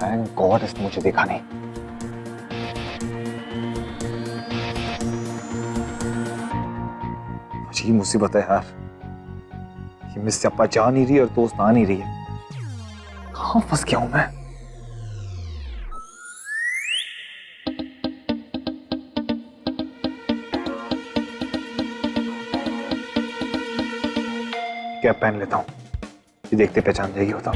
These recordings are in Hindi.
थैंक गॉड इसने मुझे देखा नहीं। मुझे मुसीबत है यार, ये मिस अप्पा जा नहीं रही और दोस्त आ नहीं रही है। कहां फंस गया हूं मैं? कैप पहन लेता हूं, ये देखते पहचान जाएगी होता।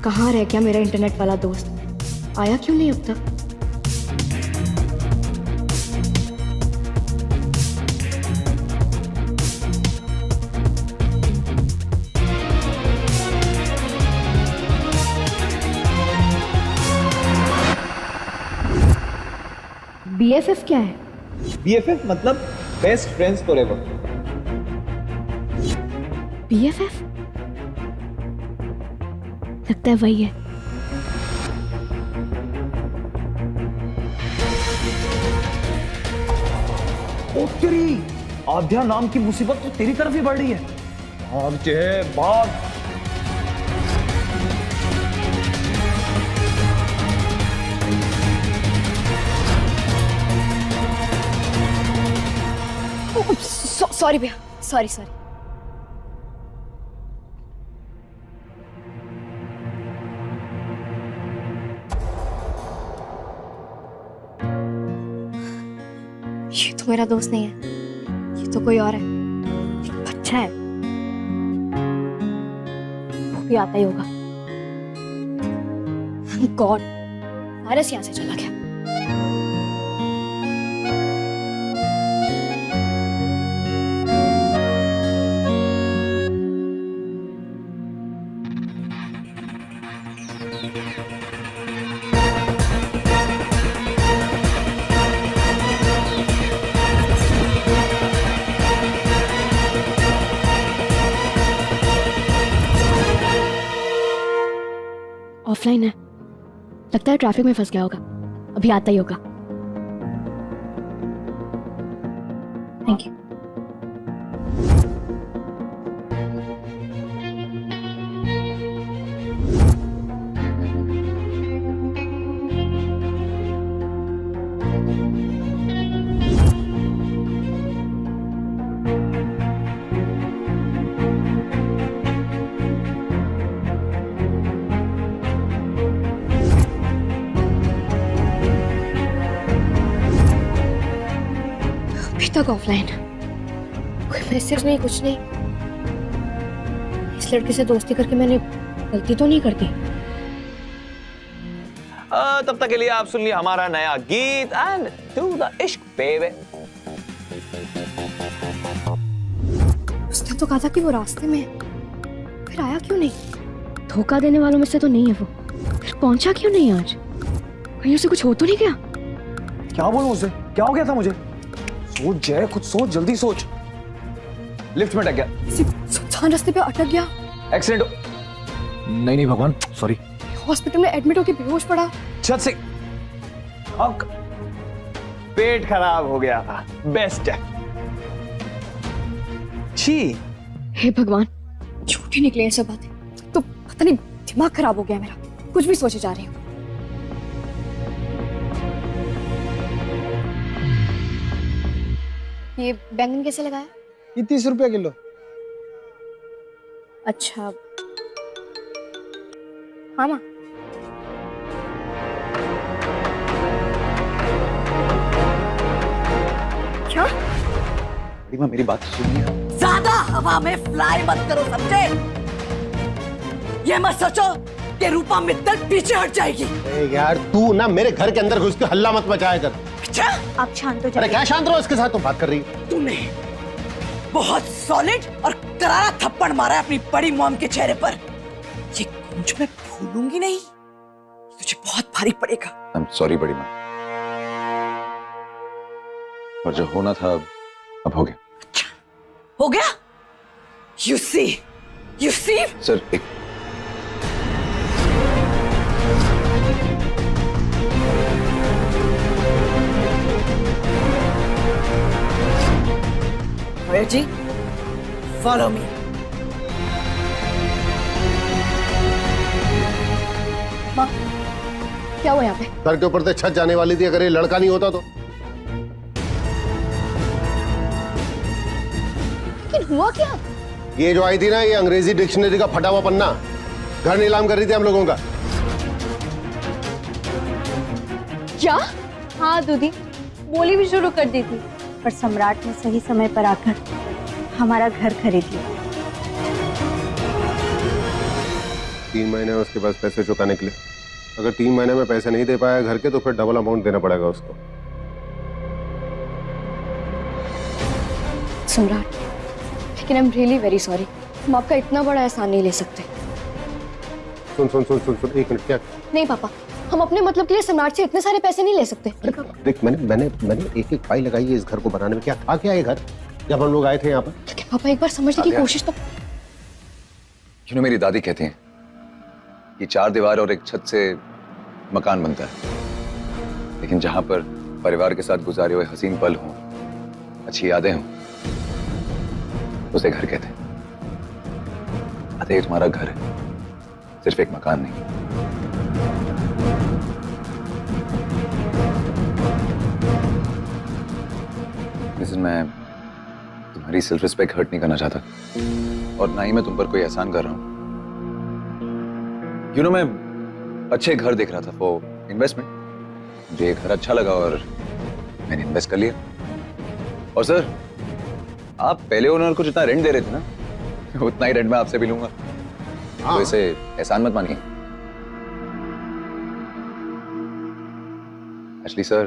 कहाँ रह गया मेरा इंटरनेट वाला दोस्त? आया क्यों नहीं अब तक? BFF क्या है? BFF मतलब बेस्ट फ्रेंड्स फॉरएवर। BFF? लगता है वही है। ओ तेरी आध्या नाम की मुसीबत तो तेरी तरफ ही बढ़ रही है। भाग जे भाग। सॉरी भैया, सॉरी। ये तो मेरा दोस्त नहीं है, ये तो कोई और है। अच्छा है, वो भी आता ही होगा। गॉड, वायरस यहाँ से चला गया। ऑफलाइन है, लगता है ट्रैफिक में फंस गया होगा, अभी आता ही होगा। Thank you. तक ऑफलाइन, कोई मैसेज नहीं, कुछ नहीं। इस लड़के से दोस्ती करके मैंने गलती तो नहीं कर दी? तब तक के लिए आप सुन लिया हमारा नया गीत एंड डू द इश्क बेबी। उसने तो कहा था कि वो रास्ते में है, फिर आया क्यों नहीं? धोखा देने वालों में से तो नहीं है वो, फिर पहुंचा क्यों नहीं आज? कहीं उसे कुछ हो तो नहीं गया? क्या बोलूं उसे? क्या हो गया था मुझे? सोच जय, कुछ सोच, जल्दी सोच। लिफ्ट में अटक गया। सुनसान रास्ते पे अटक गया। एक्सीडेंट नहीं भगवान, सॉरी। हॉस्पिटल में एडमिट होकर बेहोश पड़ा। छत से पेट खराब हो गया। बेस्ट है। छी, हे भगवान, झूठी निकले ये सब बातें। तो पता नहीं दिमाग खराब हो गया मेरा, कुछ भी सोचे जा रही हूँ। ये बैंगन कैसे लगाया? ये 30 रुपया किलो। अच्छा, हाँ माँ। क्या? माँ मेरी बात सुनिए। ज्यादा हवा में फ्लाई मत करो, समझे? ये मत सोचो कि रूपा मित्तल पीछे हट जाएगी। यार तू ना मेरे घर के अंदर घुस के हल्ला मत मचाया कर। अच्छा, आप शांत हो अरे क्या शांत रहो, इसके साथ तुम बात कर रही है। तूने बहुत सॉलिड और करारा थप्पड़ मारा है अपनी बड़ी मॉम के चेहरे पर। ये कुछ मैं भूलूंगी नहीं, तुझे बहुत भारी पड़ेगा। I'm sorry बड़ी माँ। और जो होना था अब हो गया। हो गया? You see? सर एक भैया जी, follow me. माँ, क्या हुआ यहाँ पे? घर के ऊपर से छत जाने वाली थी, अगर ये लड़का नहीं होता तो। लेकिन हुआ क्या? ये जो आई थी ना, ये अंग्रेजी डिक्शनरी का फटा हुआ पन्ना घर नीलाम कर रही थी हम लोगों का। क्या? हाँ दीदी, बोली भी शुरू कर दी थी, पर सम्राट ने सही समय पर आकर हमारा घर खरीद लिया। 3 महीने में उसके पास पैसे चुकाने के लिए, अगर 3 महीने में पैसे नहीं दे पाया घर के तो फिर डबल अमाउंट देना पड़ेगा उसको। सम्राट, लेकिन I am really very sorry, हम आपका इतना बड़ा एहसान नहीं ले सकते। सुन सुन सुन सुन सुन, 1 मिनट। क्या? नहीं पापा, हम अपने मतलब के लिए सम्राट से इतने सारे पैसे नहीं ले सकते। देख, मैंने एक पाई लगाई है इस घर को बनाने में। क्या था क्या ये घर जब हम लोग आए थे यहाँ पर? लेकिन पापा एक बार समझने की कोशिश तो। मेरी दादी कहती हैं कि 4 दीवार और एक छत से मकान बनता है, लेकिन जहां पर परिवार के साथ गुजारे हुए हसीन पल हों, अच्छी यादें हों, उसे घर कहते हैं। अतः तुम्हारा घर है, सिर्फ एक मकान नहीं। लेकिन मैं तुम्हारी सेल्फ रिस्पेक्ट हर्ट नहीं करना चाहता, और ना ही मैं तुम पर कोई एहसान कर रहा हूं। मैं अच्छे घर देख रहा था फॉर इन्वेस्टमेंट। मुझे ये घर अच्छा लगा और मैंने इन्वेस्ट कर लिया। और सर, आप पहले ओनर को जितना रेंट दे रहे थे ना, उतना ही रेंट मैं आपसे भी लूंगा। तो इसे एहसान मत मानिए। एक्चुअली सर,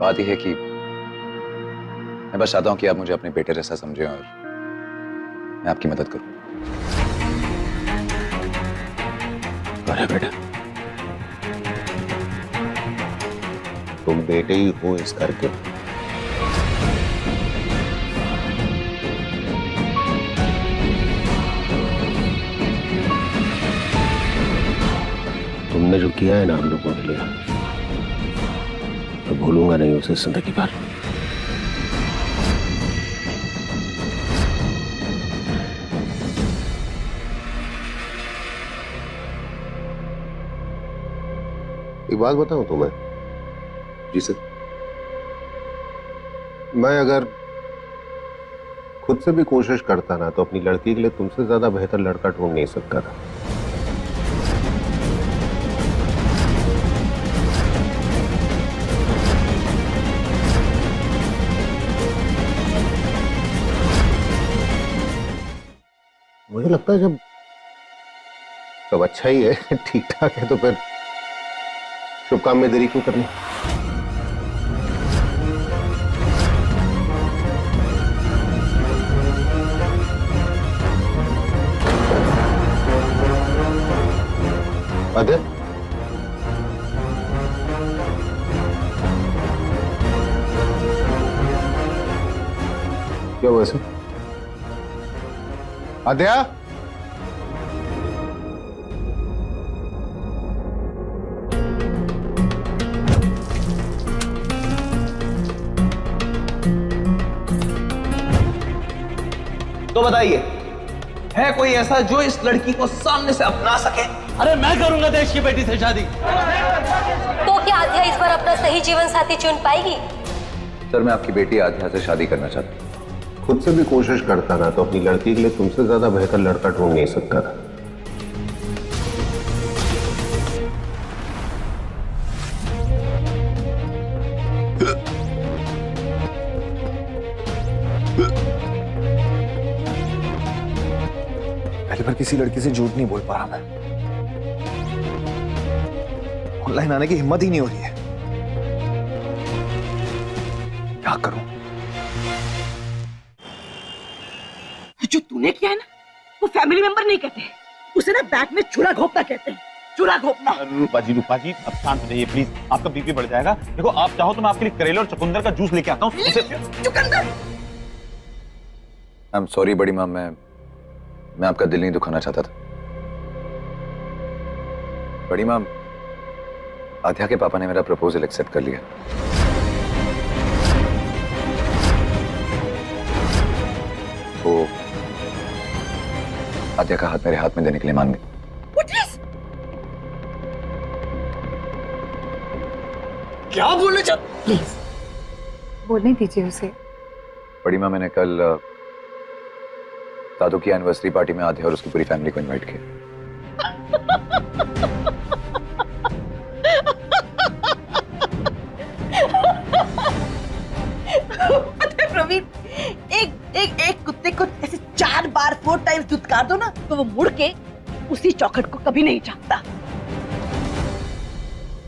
बात यह है कि मैं बस चाहता हूं कि आप मुझे अपने बेटे जैसा समझें और मैं आपकी मदद करूं। अरे बेटा, तुम बेटे ही हो इस घर के। तुमने जो किया है ना हम लोगों के लिए, मैं भूलूंगा नहीं उसे जिंदगी भर। एक बात बताऊं तुम्हें? जी सर। मैं अगर खुद से भी कोशिश करता ना तो अपनी लड़की के लिए तुमसे ज्यादा बेहतर लड़का ढूंढ नहीं सकता था। मुझे लगता है जब सब अच्छा ही है, ठीक ठाक है, तो फिर शुभ काम में देरी क्यों करनी? आदित्य, क्या हुआ ऐसे? आदित्य, तो बताइए, है कोई ऐसा जो इस लड़की को सामने से अपना सके? अरे मैं करूंगा देश की बेटी से शादी। तो क्या आध्या इस बार अपना सही जीवन साथी चुन पाएगी? सर, मैं आपकी बेटी आध्या से शादी करना चाहता हूं। खुद से भी कोशिश करता ना तो अपनी लड़की के लिए तुमसे ज्यादा बेहतर लड़का ढूंढ नहीं सकता था। पहली बार किसी लड़की से झूठ नहीं बोल पा रहा मैं। ऑनलाइन आने की हिम्मत ही नहीं हो रही है। क्या करूं? जो तूने किया है ना, वो फैमिली मेंबर नहीं कहते, उसे ना बैग में छुरा घोंपना कहते हैं। चूल्हा घोपना। रूपा जी अब शांत रहिए प्लीज, आपका बीपी बढ़ जाएगा। देखो आप चाहो तो मैं आपके लिए करेले और चुकंदर का जूस लेके आता हूँ। चुकंदर? आई एम सॉरी बड़ी माँ, मैं आपका दिल नहीं दुखाना चाहता था। बड़ी माँ, आध्या के पापा ने मेरा प्रपोजल एक्सेप्ट कर लिया। वो आध्या का हाथ मेरे हाथ में देने के लिए मान गई। क्या बोले जब? प्लीज बोलने दीजिए उसे। बड़ी माँ, मैंने कल दादू की एनिवर्सरी पार्टी में आध्या और उसकी पूरी फैमिली को इनवाइट किया। प्रवीण, एक कुत्ते को ऐसे 4 बार 4 टाइम्स धुतकार दो ना तो वो मुड़ के उसी चौखट को कभी नहीं झांकता।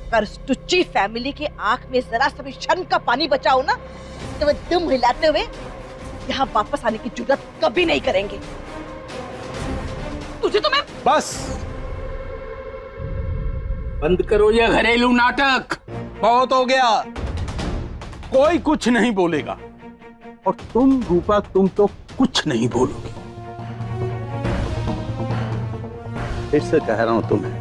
अगर उस टुच्ची फैमिली के आंख में जरा सा भी शर्म का पानी बचा हो ना तो वो दुम हिलाते हुए यहाँ वापस आने की जुर्रत कभी नहीं करेंगे। तुझे तो मैं बस बंद करो ये घरेलू नाटक, बहुत हो गया। कोई कुछ नहीं बोलेगा और तुम रूपा, तुम तो कुछ नहीं बोलोगी। फिर से कह रहा हूं तुम्हें,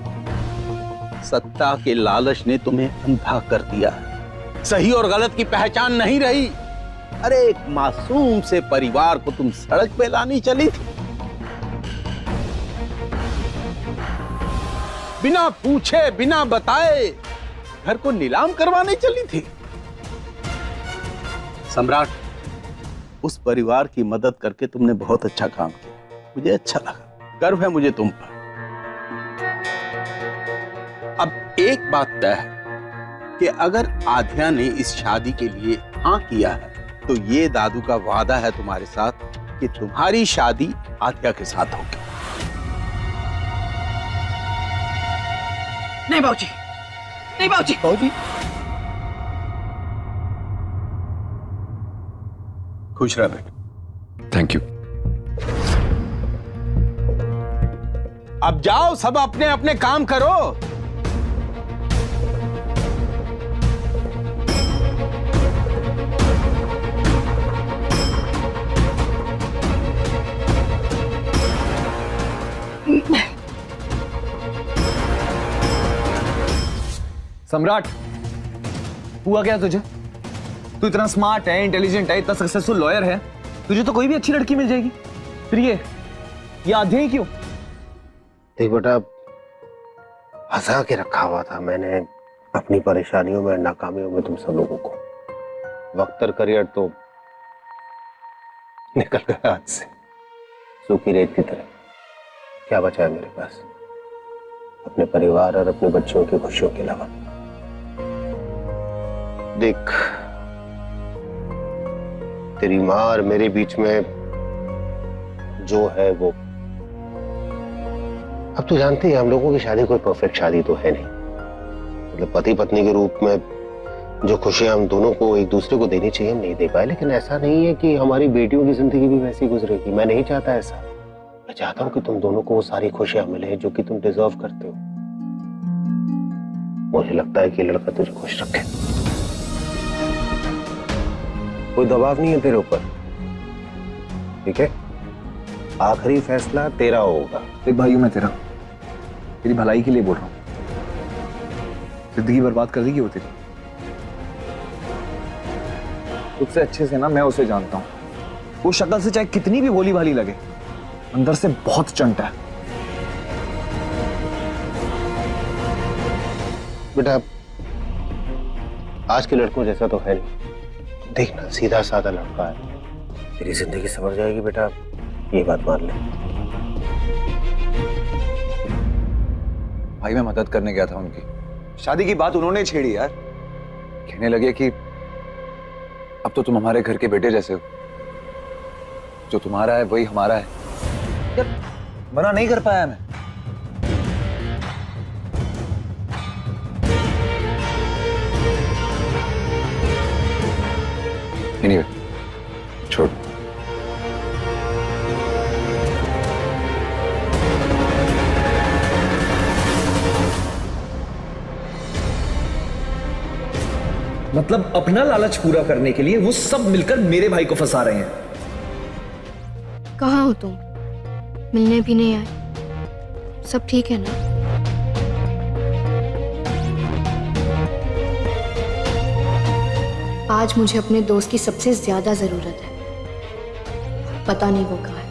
सत्ता के लालच ने तुम्हें अंधा कर दिया है। सही और गलत की पहचान नहीं रही। अरे एक मासूम से परिवार को तुम सड़क पे लानी चली थी, बिना पूछे बिना बताए घर को नीलाम करवाने चली थी। सम्राट, उस परिवार की मदद करके तुमने बहुत अच्छा काम किया, मुझे अच्छा लगा, गर्व है मुझे तुम पर। अब एक बात तय है कि अगर आध्या ने इस शादी के लिए हाँ किया है तो ये दादू का वादा है तुम्हारे साथ कि तुम्हारी शादी आध्या के साथ होगी। नहीं बाबूजी, नहीं बाबूजी। बाबूजी खुश रह बेटा। Thank you. अब जाओ, सब अपने अपने काम करो। सम्राट, हुआ क्या तुझे? तू इतना स्मार्ट है, इंटेलिजेंट है, इतना सक्सेसफुल लॉयर है, तुझे तो कोई भी अच्छी लड़की मिल जाएगी। फिर ये आध्या ही क्यों? देख बेटा, हंसा के रखा हुआ था मैंने अपनी परेशानियों में, नाकामियों में तुम सब लोगों को। वक्त करियर तो निकल गया हाथ से, सूखी रेत की तरह। क्या बचा है मेरे पास? अपने परिवार और अपने बच्चों की खुशियों के अलावा। देख, तेरी माँ और मेरे बीच में जो है वो, अब तो जानते हैं हम लोगों की शादी कोई परफेक्ट शादी तो है नहीं। मतलब पति पत्नी के रूप में जो खुशियां हम दोनों को एक दूसरे को देनी चाहिए हम नहीं दे पाए, लेकिन ऐसा नहीं है कि हमारी बेटियों की जिंदगी भी वैसी गुजरेगी। मैं नहीं चाहता ऐसा। मैं चाहता हूं कि तुम दोनों को वो सारी खुशियां मिले जो कि तुम डिजर्व करते हो। मुझे लगता है कि लड़का तुझे खुश रखे। कोई दबाव नहीं है तेरे ऊपर, ठीक है? आखिरी फैसला तेरा होगा। देख भाइयों, मैं तेरी भलाई के लिए बोल रहा हूँ। जिंदगी बर्बाद कर देगी वो तेरी। उससे अच्छे से ना मैं उसे जानता हूँ। वो शक्ल से चाहे कितनी भी भोली भाली लगे, अंदर से बहुत चंटा है। बेटा, आज के लड़कों जैसा तो है नहीं। देखना, सीधा साधा लड़का है। तेरी जिंदगी संवर जाएगी बेटा, ये बात मान ले। भाई मैं मदद करने गया था उनकी, शादी की बात उन्होंने छेड़ी यार। कहने लगे कि अब तो तुम हमारे घर के बेटे जैसे हो, जो तुम्हारा है वही हमारा है। यार मना नहीं कर पाया मैं। Anyway, छोड़। मतलब अपना लालच पूरा करने के लिए वो सब मिलकर मेरे भाई को फंसा रहे हैं। कहाँ हो तुम? मिलने भी नहीं आए। सब ठीक है ना? आज मुझे अपने दोस्त की सबसे ज्यादा जरूरत है। पता नहीं वो कहाँ है।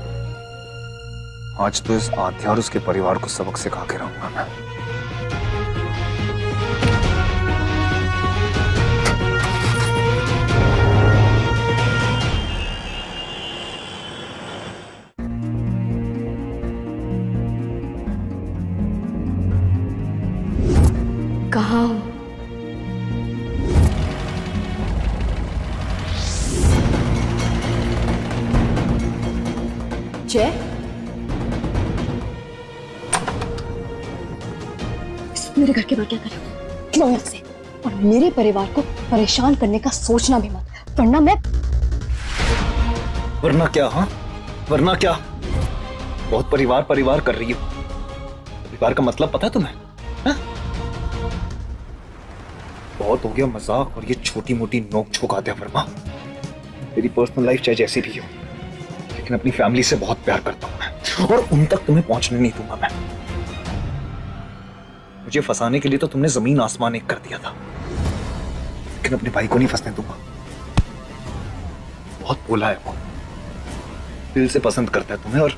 आज तो इस आध्या और उसके परिवार को सबक सिखा के रहूंगा मैं। कहाँ हूँ? जय, मेरे घर के बाहर क्या कर रहे हो? क्यों यहाँ से? और मेरे परिवार को परेशान करने का सोचना भी मत, वरना मैं। वरना क्या? हाँ, वरना क्या? बहुत परिवार परिवार कर रही हो। परिवार का मतलब पता है तुम्हें? हा? बहुत हो गया मजाक और ये छोटी मोटी नोक झोंक आते हैं वर्मा। मेरी पर्सनल लाइफ चाहे जैसी भी हो, लेकिन अपनी फैमिली से बहुत प्यार करता हूं मैं, और उन तक तुम्हें पहुंचने नहीं दूंगा मैं। मुझे फंसाने के लिए तो तुमने जमीन आसमान एक कर दिया था, लेकिन अपने भाई को नहीं फंसने दूंगा। बहुत बोला है वो, दिल से पसंद करता है तुम्हें और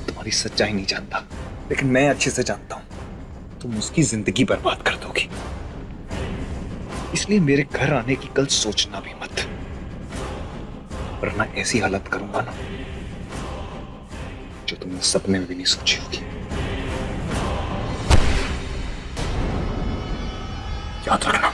तुम्हारी सच्चाई नहीं जानता, लेकिन मैं अच्छे से जानता हूं तुम उसकी जिंदगी बर्बाद कर दोगी। इसलिए मेरे घर आने की कल सोचना भी मत, वरना ऐसी हालत करूंगा ना जो तुमने सपने में भी नहीं सोची होगी। याद रखना।